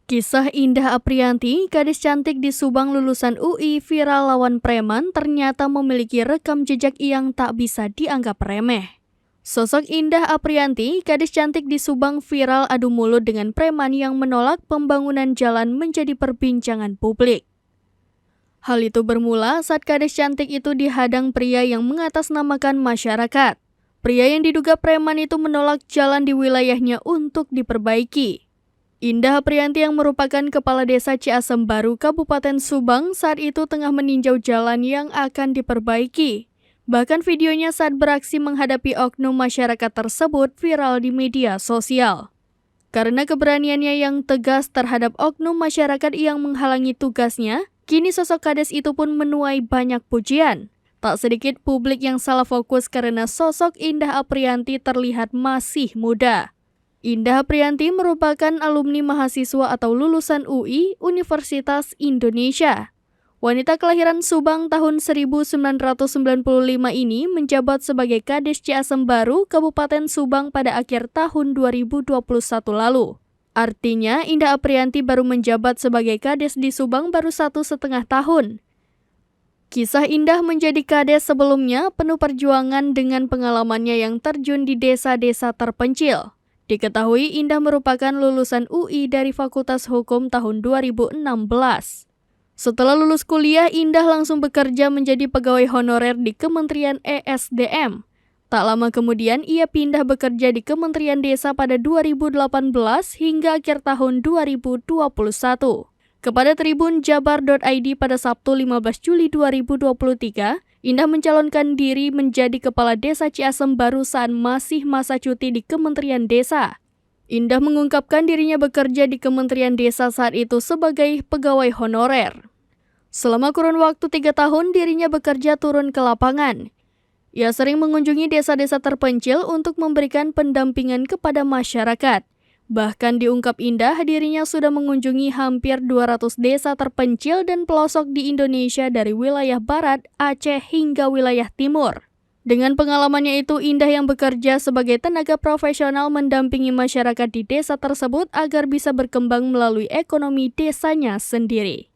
Kisah Indah Aprianti, gadis cantik di Subang lulusan UI viral lawan preman ternyata memiliki rekam jejak yang tak bisa dianggap remeh. Sosok Indah Aprianti, gadis cantik di Subang viral adu mulut dengan preman yang menolak pembangunan jalan menjadi perbincangan publik. Hal itu bermula saat gadis cantik itu dihadang pria yang mengatasnamakan masyarakat. Pria yang diduga preman itu menolak jalan di wilayahnya untuk diperbaiki. Indah Aprianti yang merupakan Kepala Desa Ciasem Baru, Kabupaten Subang saat itu tengah meninjau jalan yang akan diperbaiki. Bahkan videonya saat beraksi menghadapi oknum masyarakat tersebut viral di media sosial. Karena keberaniannya yang tegas terhadap oknum masyarakat yang menghalangi tugasnya, kini sosok kades itu pun menuai banyak pujian. Tak sedikit publik yang salah fokus karena sosok Indah Aprianti terlihat masih muda. Indah Aprianti merupakan alumni mahasiswa atau lulusan UI Universitas Indonesia. Wanita kelahiran Subang tahun 1995 ini menjabat sebagai Kades Ciasem Baru, Kabupaten Subang pada akhir tahun 2021 lalu. Artinya, Indah Aprianti baru menjabat sebagai Kades di Subang baru 1,5 tahun. Kisah Indah menjadi kades sebelumnya penuh perjuangan dengan pengalamannya yang terjun di desa-desa terpencil. Diketahui Indah merupakan lulusan UI dari Fakultas Hukum tahun 2016. Setelah lulus kuliah, Indah langsung bekerja menjadi pegawai honorer di Kementerian ESDM. Tak lama kemudian, ia pindah bekerja di Kementerian Desa pada 2018 hingga akhir tahun 2021. Kepada Tribun Jabar.id pada Sabtu 15 Juli 2023, Indah mencalonkan diri menjadi Kepala Desa Ciasem Baru saat masih masa cuti di Kementerian Desa. Indah mengungkapkan dirinya bekerja di Kementerian Desa saat itu sebagai pegawai honorer. Selama kurun waktu 3 tahun, dirinya bekerja turun ke lapangan. Ia sering mengunjungi desa-desa terpencil untuk memberikan pendampingan kepada masyarakat. Bahkan diungkap Indah, dirinya sudah mengunjungi hampir 200 desa terpencil dan pelosok di Indonesia dari wilayah barat, Aceh hingga wilayah timur. Dengan pengalamannya itu, Indah yang bekerja sebagai tenaga profesional mendampingi masyarakat di desa tersebut agar bisa berkembang melalui ekonomi desanya sendiri.